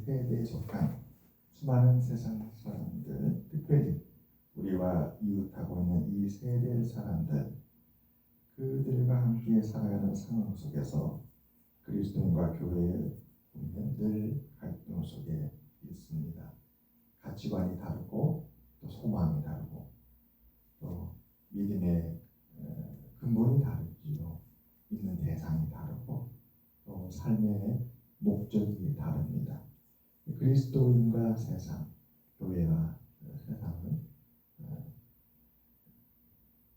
세대에 속한 수많은 세상 사람들, 특별히 우리와 이웃하고 있는 이 세대 사람들, 그들과 함께 살아가는 상황 속에서 그리스도인과 교회의 우리는 늘 갈등 속에 있습니다. 가치관이 다르고 또 소망이 다르고 또 믿음의 근본이 다르지요. 믿는 대상이 다르고 또 삶의 목적이 다릅니다. 그리스도인과 세상, 교회와 세상은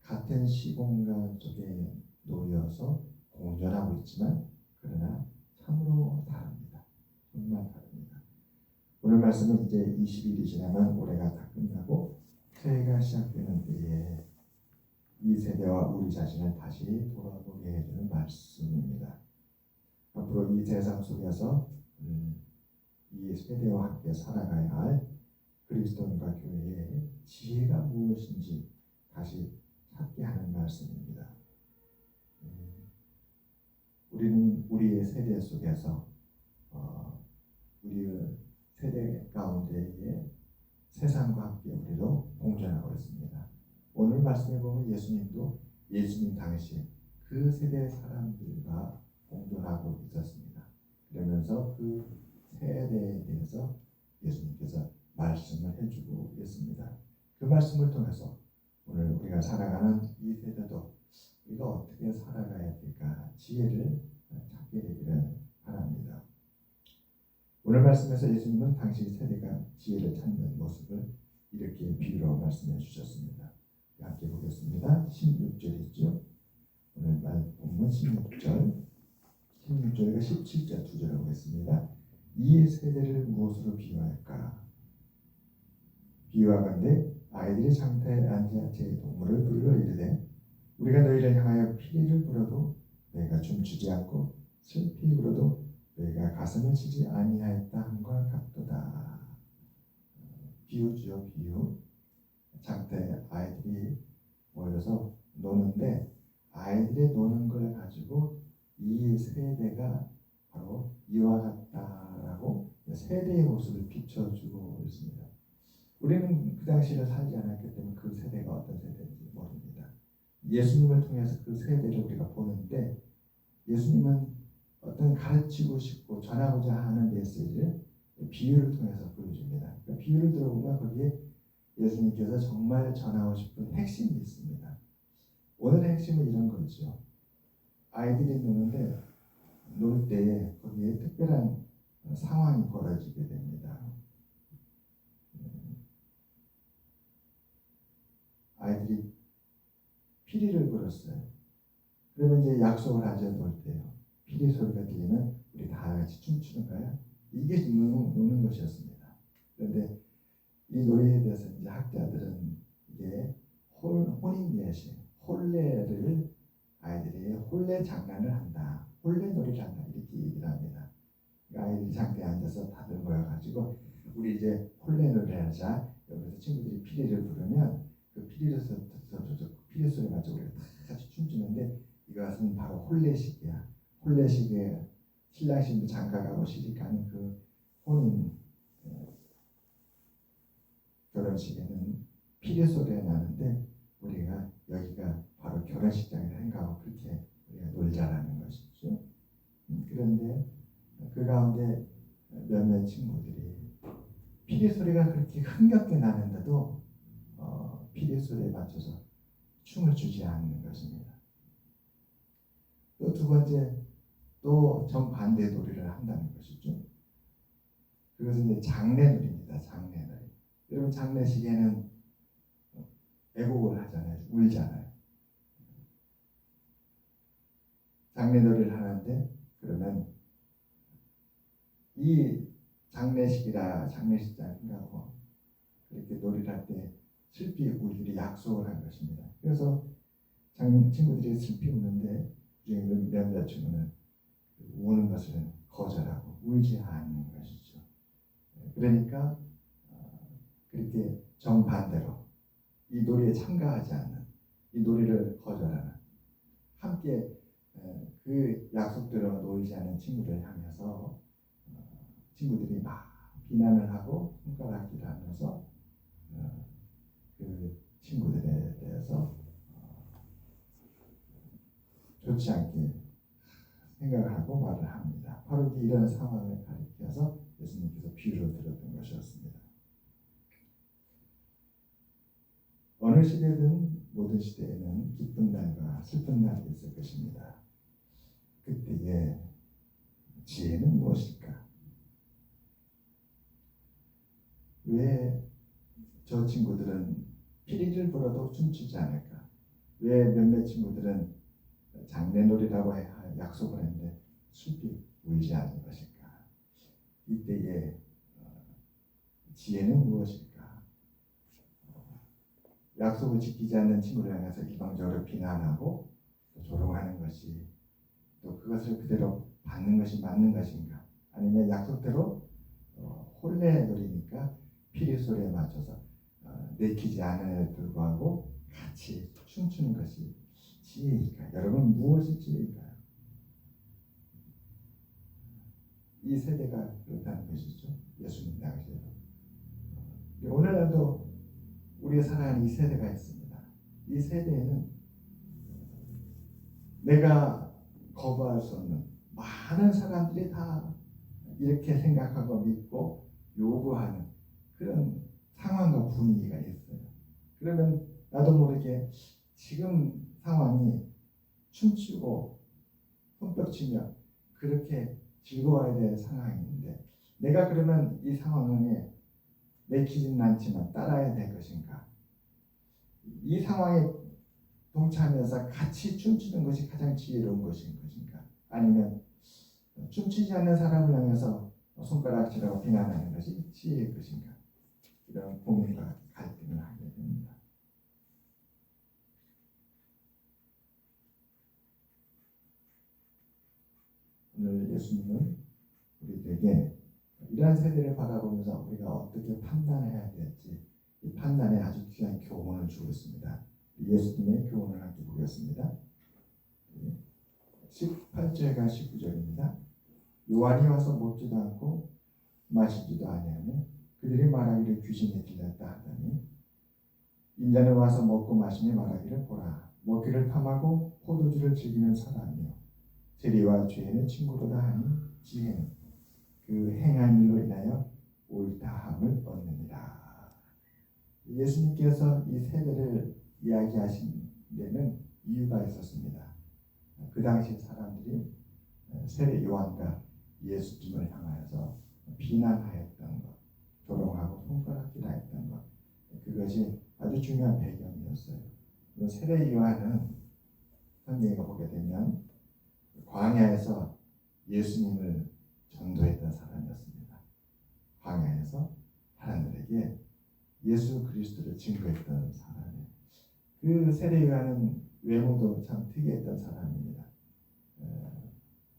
같은 시공간 속에 놓여서 공존하고 있지만 그러나 참으로 다릅니다. 정말 다릅니다. 오늘 말씀은 이제 20일이 지나면 올해가 다 끝나고 새해가 시작되는 때에 이 세대와 우리 자신을 다시 돌아보게 해주는 말씀입니다. 앞으로 이 세상 속에서 이 세대와 함께 살아가야 할 그리스도인과 교회의 지혜가 무엇인지 다시 찾게 하는 말씀입니다. 우리는 우리의 세대 속에서 우리의 세대 가운데에 세상과 함께 우리도 공존하고 있습니다. 오늘 말씀에 보면 예수님도 예수님 당시 그 세대 사람들과 공존하고 있었습니다. 그러면서 그 세대에 대해서 예수님께서 말씀을 해주고 있습니다. 그 말씀을 통해서 오늘 우리가 살아가는 이 세대도 우리가 어떻게 살아가야 될까 지혜를 찾게 되기를 바랍니다. 오늘 말씀에서 예수님은 당시 세대가 지혜를 찾는 모습을 이렇게 비유로 말씀해 주셨습니다. 함께 보겠습니다. 16절이죠. 오늘 본문 16절과 17절 두 절을 보겠습니다. 이 세대를 무엇으로 비유할까? 비유하건대 아이들이 장터에 앉아 제 동물을 부르러 이르되 우리가 너희를 향하여 피리를 불어도 너희가 춤추지 않고 슬피 울어도 너희가 가슴을 치지 아니하였다 함과 같도다. 비유죠. 비유. 장터에 아이들이 모여서 노는데 아이들이 노는 걸 가지고 이 세대가 바로 이와 같다라고 세대의 모습을 비춰주고 있습니다. 우리는 그 당시를 살지 않았기 때문에 그 세대가 어떤 세대인지 모릅니다. 예수님을 통해서 그 세대를 우리가 보는데 예수님은 어떤 가르치고 싶고 전하고자 하는 메시지를 비유를 통해서 보여줍니다. 그러니까 비유를 들어보면 거기에 예수님께서 정말 전하고 싶은 핵심이 있습니다. 오늘의 핵심은 이런 거죠. 아이들이 노는데 놀 때에 거기에 특별한 상황이 벌어지게 됩니다. 아이들이 피리를 불었어요. 그러면 이제 약속을 하죠. 놀 때요. 피리 소리가 들리면 우리 다 같이 춤추는 거예요. 이게 노는 것이었습니다. 그런데 이 노래에 대해서 이제 학자들은 이게 혼인 예식, 혼례를 아이들이 혼례 장난을 한다, 혼례 놀이를 한다 이렇게 얘기를 합니다. 그러니까 아이들이 장대에 앉아서 다들 모여가지고 우리 이제 혼례 놀이를 하자. 여기서 친구들이 피리를 부르면 그 피리 소리 맞춰 우리가 다 같이 춤추는데 이것은 바로 혼례식이야. 혼례식에 신랑 신부 장가가고 시집가는 그 혼인 결혼식에는 피리 소리가 나는데 우리가 여기가 바로 결혼식장을 생각하고 그렇게 우리가 놀자라는 것이죠. 그런데 그 가운데 몇몇 친구들이 피리 소리가 그렇게 흥겹게 나는데도 피리 소리에 맞춰서 춤을 추지 않는 것입니다. 또 두 번째, 또 정반대 놀이를 한다는 것이죠. 그것은 이제 장례놀이입니다. 장례놀이. 여러분 장례식에는 애곡을 하잖아요. 울잖아요. 장례놀이를 하는데 그러면 이 장례식이라 장례식장 생각하고 그렇게 놀이를 할 때 슬피 울기를 약속을 한 것입니다. 그래서 친구들이 슬피 우는데 중에 몇몇 친구는 우는 것을 거절하고 울지 않는 것이죠. 그러니까 그렇게 정반대로 이 놀이에 참가하지 않는, 이 놀이를 거절하는, 함께 그 약속대로 놀지 않는 친구를 향해서 친구들이 막 비난을 하고 손가락질하면서 그 친구들에 대해서 좋지 않게 생각하고 말을 합니다. 바로 이런 상황을 가리켜서 예수님께서 비유를 들었던 것이었습니다. 어느 시대든 모든 시대에는 기쁜 날과 슬픈 날이 있을 것입니다. 그때의 지혜는 무엇일까? 왜 저 친구들은 피리를 불어도 춤추지 않을까? 왜 몇몇 친구들은 장례놀이라고 약속을 했는데 슬피 울지 않는 것일까? 이때의 지혜는 무엇일까? 약속을 지키지 않는 친구를 향해서 일방적으로 비난하고 또 조롱하는 것이, 또 그것을 그대로 받는 것이 맞는 것인가? 아니면 약속대로 홀레놀이니까 피리 소리에 맞춰서 내키지 않음에도 불구하고 같이 춤추는 것이 지혜일까? 여러분, 무엇이 지혜일까요? 이 세대가 그렇다는 것이죠. 예수님 당시에도. 오늘날도 우리가 살아가는 이 세대가 있습니다. 이 세대에는 내가 거부할 수 없는 많은 사람들이 다 이렇게 생각하고 믿고 요구하는 그런 상황과 분위기가 있어요. 그러면 나도 모르게 지금 상황이 춤추고 손뼉치며 그렇게 즐거워야 될 상황인데, 내가 그러면 이 상황에 내키지는 않지만 따라야 될 것인가? 이 상황에 동참해서 같이 춤추는 것이 가장 지혜로운 것인가? 아니면 춤추지 않는 사람을 향해서 손가락질하고 비난하는 것이 지혜일 것인가? 이런 고민과 갈등을 하게 됩니다. 오늘 예수님은 우리에게 이러한 세대를 바라보면서 우리가 어떻게 판단해야 될지, 이 판단에 아주 귀한 교훈을 주고 있습니다. 예수님의 교훈을 함께 보겠습니다. 18절과 19절입니다. 요한이 와서 먹지도 않고 마시지도 아니하며 그들이 말하기를 귀신이 들렸다 하더니, 인자는 와서 먹고 마시며 말하기를 보라, 먹기를 탐하고 포도주를 즐기는 사람이요 세리와 죄인의 친구로다 하니 지혜는 그 행한 일로 인하여 옳다함을 얻느니라. 예수님께서 이 세대를 이야기하신 데는 이유가 있었습니다. 그 당시 사람들이 세례 요한과 예수님을 향하여서 비난하였던 것, 조롱하고 손가락질하였던 것, 그것이 아주 중요한 배경이었어요. 세례 요한은 성경에 보게 되면 광야에서 예수님을 전도했던 사람이었습니다. 광야에서 사람들에게 예수 그리스도를 증거했던 사람이에요. 그 세례 요한은 외모도 참 특이했던 사람입니다.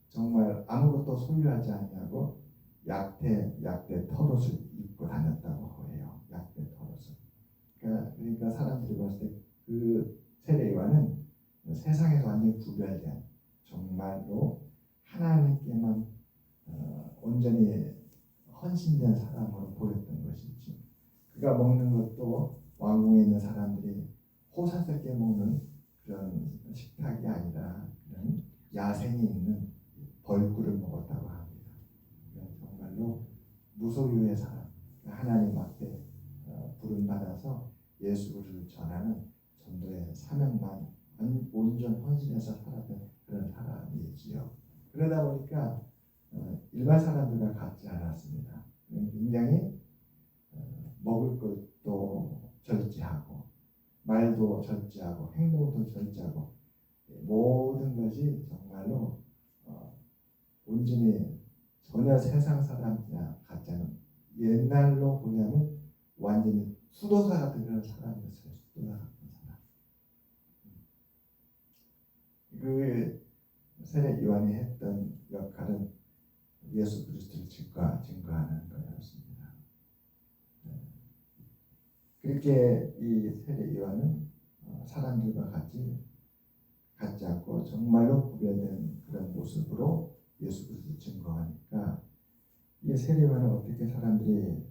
정말 아무것도 소유하지 않냐고 약대 털옷을 입고 다녔다고 해요. 약대 털옷을. 그러니까 사람들이 봤을 때 그 세례 요한은 세상에서 완전히 구별된, 정말로 하나님께만 온전히 헌신된 사람으로 보였던 것이지, 그가 먹는 것도 왕궁에 있는 사람들이 호사스럽게 먹는 그런 식탁이 아니라 그런 야생에 있는 벌꿀을 먹었다고 합니다. 정말로 무소유의 사람, 하나님 앞에 부름받아서 예수를 전하는 전도의 사명만 온전 헌신해서 살았던 그런 사람이지요. 그러다 보니까 일반 사람들과 같지 않았습니다. 굉장히 먹을 것도 절제하고, 말도 절제하고, 행동도 절제하고, 모든 것이 정말로 온전히 전혀 세상 사람이나 같지 않은, 옛날로 보자면 완전히 수도사 같은 그런 사람이었어요. 수도사 같은 사람. 그 세례 요한이 했던 역할은 예수 그리스도를 증거하는 거였습니다. 그렇게 이 세례 요한은 사람들과 같지 않고 정말로 구별된 그런 모습으로 예수 그리스도를 증거하니까 이 세례요한은 어떻게 사람들이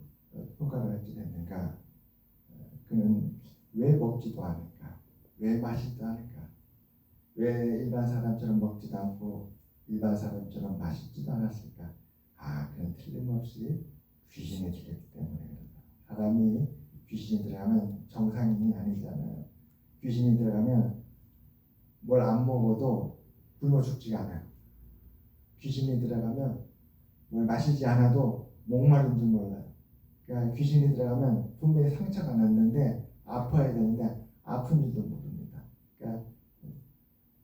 평가를 하게 됐는가? 그는 왜 먹지도 않을까? 왜 마시지도 않을까? 왜 일반 사람처럼 먹지도 않고 일반 사람처럼 마시지도 않았을까? 그는 틀림없이 귀신이 들렸기 때문에 그런다. 사람이 귀신이 들어가면 정상인이 아니잖아요. 귀신이 들어가면 뭘 안 먹어도 굶어 죽지가 않아요. 귀신이 들어가면 뭘 마시지 않아도 목마른 줄 몰라요. 그러니까 귀신이 들어가면 분명히 상처가 났는데 아파야 되는데 아픈 줄도 모릅니다. 그러니까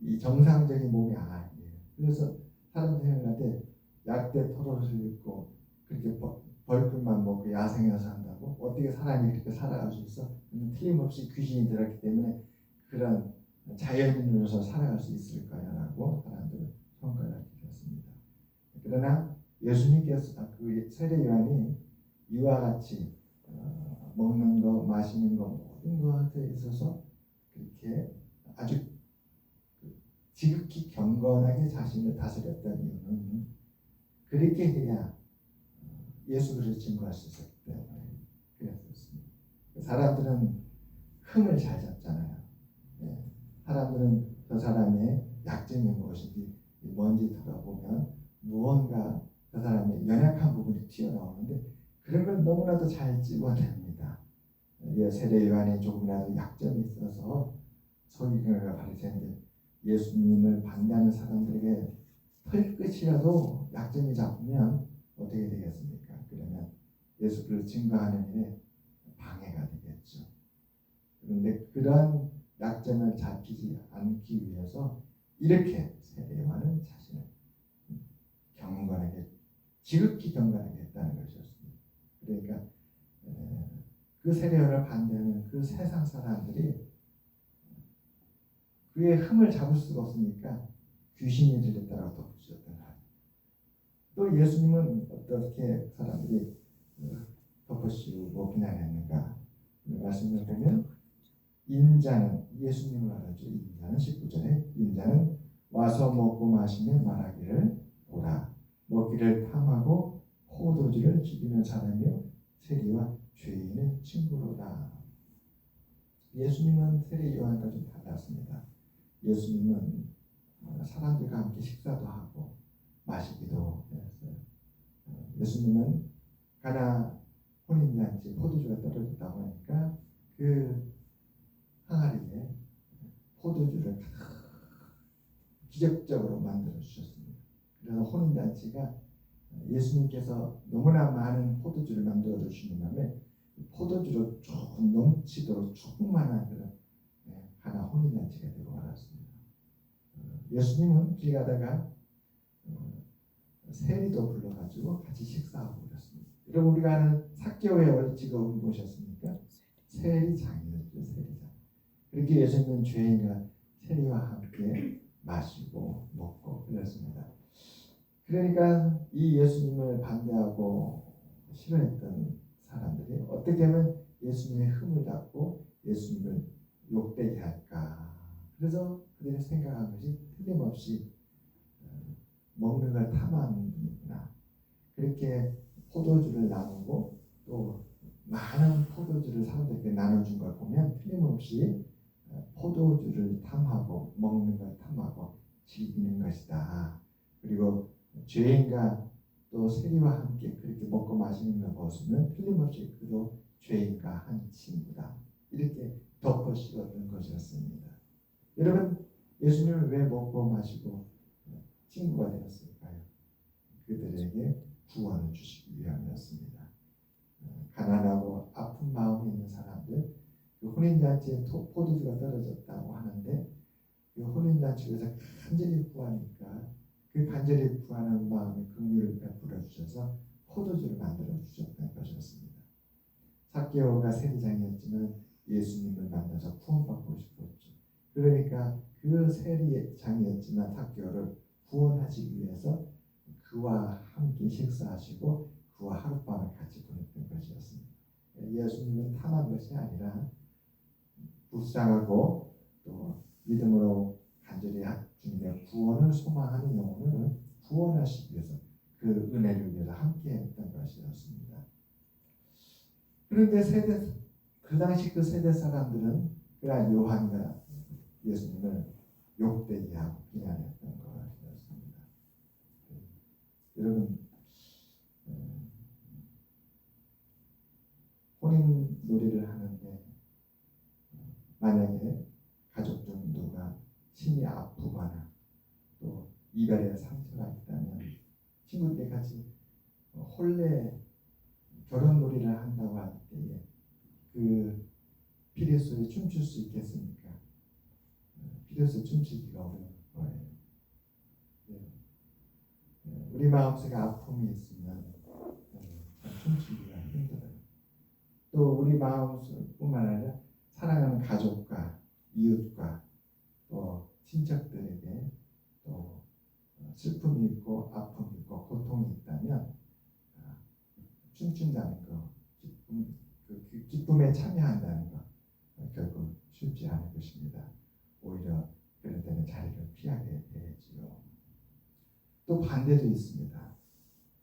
이 정상적인 몸이 아니에요. 그래서 사람들한테 약대 털옷을 입고 그렇게 벌꿀만 먹고 야생에서 산다고 어떻게 사람이 그렇게 살아갈 수 있어? 틀림없이 귀신이 들었기 때문에 그런 자연인으로서 살아갈 수 있을까요라고 사람들은 평가를 드렸습니다. 그러나 예수님께서 그 세례 요한이 이와 같이 먹는 거, 마시는 거 모든 것에 있어서 그렇게 아주 지극히 경건하게 자신을 다스렸던 이유는 그렇게 해야 예수 그리스도를 증거할 수 있었기 때문에 그랬습니다. 사람들은 흠을 잘 잡잖아요. 사람들은 저 사람의 약점이 무엇인지 뭔지 들어보면 무언가 그 사람의 연약한 부분이 튀어나오는데 그런 걸 너무나도 잘 집어냅니다. 세례 요한이 조금이라도 약점이 있어서 서기관과 바리새인들 예수님을 반대하는 사람들에게 털끝이라도 약점이 잡히면 어떻게 되겠습니까? 그러면 예수를 증거하는 일에 방해가 되겠죠. 그런데 그런 약점을 잡히지 않기 위해서 이렇게 세례 요한은 자신을 경건하게 지극히 경건하게 했다는 것이었습니다. 그러니까 그 세례 요한을 반대하는 그 세상 사람들이 그의 흠을 잡을 수가 없으니까 귀신이 들렸다고 덮어주셨던 거예요. 또 예수님은 어떻게 사람들이 덮어씌우고 비난했는가? 말씀을 보면 인자는 예수님을 말하죠. 인자는 19절에 인자는 와서 먹고 마시며 말하기를 보라 먹기를 탐하고 포도주를 즐기는 사람이요 세리와 죄인의 친구로다. 예수님은 세례 요한과 좀 달랐습니다. 예수님은 사람들과 함께 식사도 하고 마시기도 했어요. 예수님은 가나 혼인잔치 포도주가 떨어졌다고 하니까 그 항아리에 포도주를 기적적으로 만들어 주셨습니다. 그래서 혼인잔치가 예수님께서 너무나 많은 포도주를 만들어 주시는 다음에 포도주로 쭉 넘치도록 충만한 그런 가나 혼인잔치가 되고 말았습니다. 예수님은 길 가다가 세리도 불러가지고 같이 식사하고 그랬습니다. 여러분 우리가 아는 삭개오의 원래 직업은 무엇이었습니까? 세리장이었죠. 세리장. 그렇게 예수님은 죄인과 세리와 함께 마시고 먹고 그랬습니다. 그러니까 이 예수님을 반대하고 싫어했던 사람들이 어떻게 하면 예수님의 흠을 잡고 예수님을 욕되게 할까. 그래서 그들이 생각한 것이 틀림없이 먹는 걸 탐하는 분이구나. 그렇게 포도주를 나누고 또 많은 포도주를 사람들에게 나눠준 걸 보면 틀림없이 포도주를 탐하고 먹는 걸 탐하고 즐기는 것이다. 그리고 죄인과 또 세리와 함께 그렇게 먹고 마시는 걸 보시면 틀림없이 그도 죄인과 한 친구다. 이렇게 덮어 씌웠던 것이었습니다. 여러분 예수님을 왜 먹고 마시고 친구가 되었을까요? 그들에게 구원을 주시기 위함이었습니다. 가난하고 아픈 마음이 있는 사람들, 그 혼인잔치에 포도주가 떨어졌다고 하는데 그 혼인잔치에서 간절히 구하니까 그 간절히 구하는 마음에 긍휼을 베풀어 주셔서 포도주를 만들어 주셨던 것이었습니다. 삭개오가 세리장이었지만 예수님을 만나서 구원받고 싶었죠. 그러니까 그 세리장이었지만 삭개오를 구원하시기 위해서 그와 함께 식사하시고 그와 하룻밤을 같이 보냈던 것이었습니다. 예수님은 탐한 것이 아니라 불쌍하고 또 믿음으로 간절히 주님의 구원을 소망하는 영혼을 구원하시기 위해서 그 그 은혜를 위해서 함께했던 것이었습니다. 그런데 그 당시 그 세대 사람들은 그러한 요한과 예수님을 욕되게 하고 비난했던 것이었습니다. 여러분, 혼인 놀이를 하는데 만약에 가족 중 누가 심히 아프거나 또 이별의 상처가 있다면 친구들이 같이 혼례 결혼 놀이를 한다고 할 때에 그 피리소에 춤출 수 있겠습니까? 피리소에 춤추기가 어려울 거예요. 우리 마음속에 아픔이 있으면 춤추기가 힘들어요. 또 우리 마음뿐만 아니라 사랑하는 가족과 이웃과 또 친척들에게 또 슬픔이 있고 아픔이 있고 고통이 있다면 춤춘다는 거, 그 기쁨에 참여한다는 거 결국 쉽지 않을 것입니다. 오히려 그럴 때는 자리를 피하게 되지요. 또 반대도 있습니다.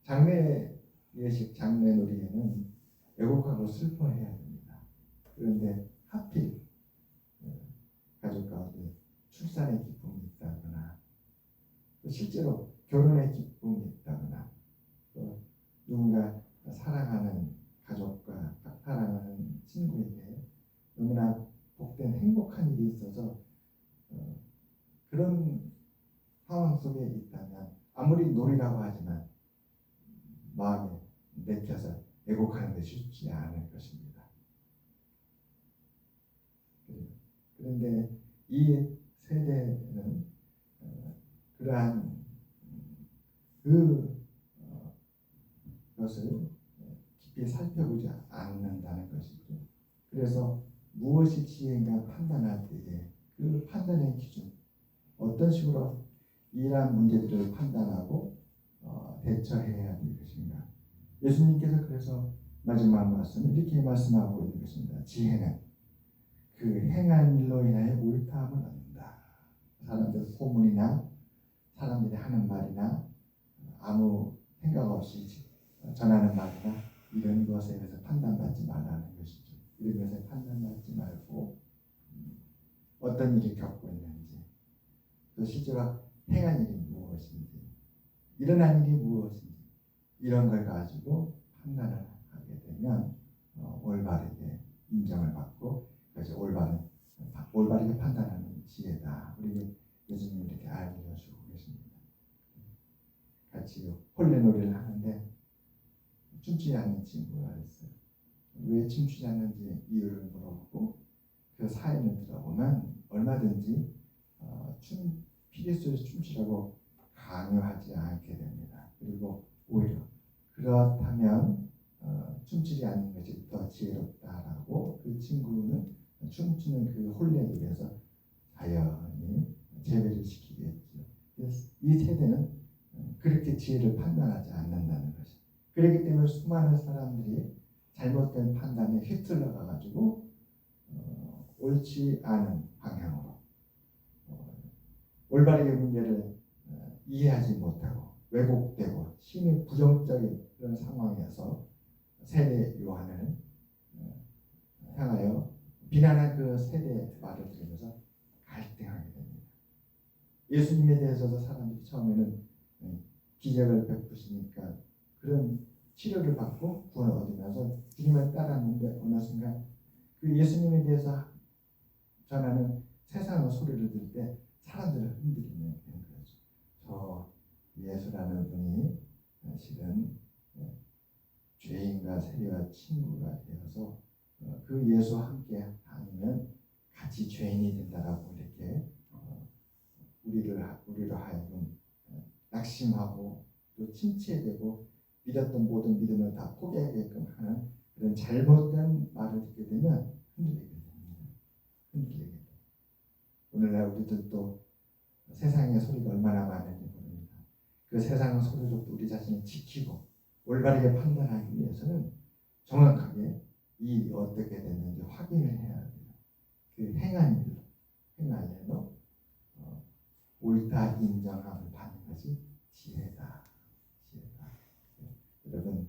장례 예식, 장례 놀이에는 애곡하고 슬퍼해야 됩니다. 그런데 하필 가족 가운데 출산의 기쁨이 있다거나 또 실제로 결혼의 기쁨이 있다거나 또 누군가 사랑하는 가족과 사랑하는 친구에게 너무나 복된 행복한 일이 있어서 그런 상황 속에 있다면 아무리 놀이라고 하지만 마음에 내켜서 애곡하는 데 쉽지 않을 것입니다. 그런데 이 세대는 그러한 그것을 깊이 살펴보지 않는다는 것이죠. 그래서 무엇이 지혜인가 판단할 때에 그 판단의 기준, 어떤 식으로 이러한 문제들을 판단하고 대처해야 될 것인가. 예수님께서 그래서 마지막 말씀을 이렇게 말씀하고 있는 것입니다. 지혜는 그 행한 일로 인하여 옳다함을 얻는다. 사람들 소문이나 사람들이 하는 말이나 아무 생각 없이 전하는 말이나 이런 것에 대해서 판단받지 말라는 것이죠. 이런 것에 판단받지 말고 어떤 일을 겪고 있는지 또 실제로 행한 일이 무엇인지 일어난 일이 무엇인지 이런 걸 가지고 판단을 하게 되면 올바르게 인정을 받고 그래서 올바르게 판단하는 지혜다. 우리 예수님이 이렇게 알려주고 계십니다. 같이 혼례놀이를 하는데 춤추지 않는 친구가 있어요. 왜 춤추지 않는지 이유를 물어보고 그 사연을 들어보면 얼마든지 피리소에 춤추라고 강요하지 않게 됩니다. 그리고 오히려 그렇다면 춤추지 않는 것이 더 지혜롭다라고 그 친구는 춤추는 그 혼례에 대해서 자연히 제외를 시키겠죠. 이 세대는 그렇게 지혜를 판단하지 않는다는 것이. 그렇기 때문에 수많은 사람들이 잘못된 판단에 휩쓸려 가가지고 옳지 않은 방향으로 올바르게 문제를 이해하지 못하고 왜곡되고 심히 부정적인 그런 상황에서 세례 요한을 향하여 비난한 그 세대의 말을 들으면서 갈등하게 됩니다. 예수님에 대해서도 사람들이 처음에는 기적을 베푸시니까 그런 치료를 받고 구원을 얻으면서 주님을 따랐는데 어느 순간 그 예수님에 대해서 전하는 세상의 소리를 들을 때 사람들을 흔들리게 되는 거죠. 저 예수라는 분이 실은 죄인과 세리와 친구가 되어서 그 예수와 함께 다니면 같이 죄인이 된다라고 이렇게 우리로 하여금 낙심하고 또 침체되고 믿었던 모든 믿음을 다 포기하게끔 하는 그런 잘못된 말을 듣게 되면 흔들리게 됩니다. 흔들리게 됩니다. 오늘날 우리들도 세상의 소리가 얼마나 많은지 모릅니다. 그 세상의 소리로부터 우리 자신을 지키고 올바르게 판단하기 위해서는 정확하게 이 일이 어떻게 됐는지 확인을 해야 합니다. 그 행한 일로 옳다 인정함을 받는 것이 지혜다. 여러분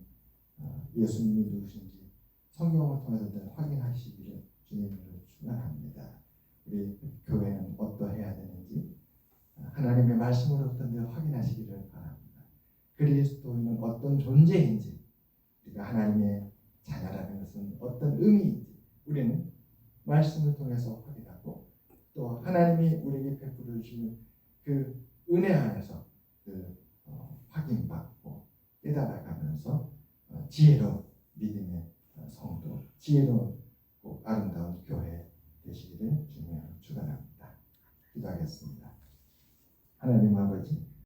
예수님이 누구신지 성경을 통해서 늘 확인하시기를 주님으로 축원합니다. 우리 교회는 어떠해야 되는지 하나님의 말씀으로부터 늘 확인하시기를 바랍니다. 그리스도인은 어떤 존재인지, 우리가 하나님의 자녀라는 것은 어떤 의미인지 우리는 말씀을 통해서 확인하고, 또 하나님이 우리에게 베풀어 주시는 그 은혜 안에서 늘 확인받고 깨달아가면서 지혜로운 믿음의 성도, 지혜로운 아름다운 교회 되시기를 주님으로 축원합니다. 기도하겠습니다. 하나님 아버지,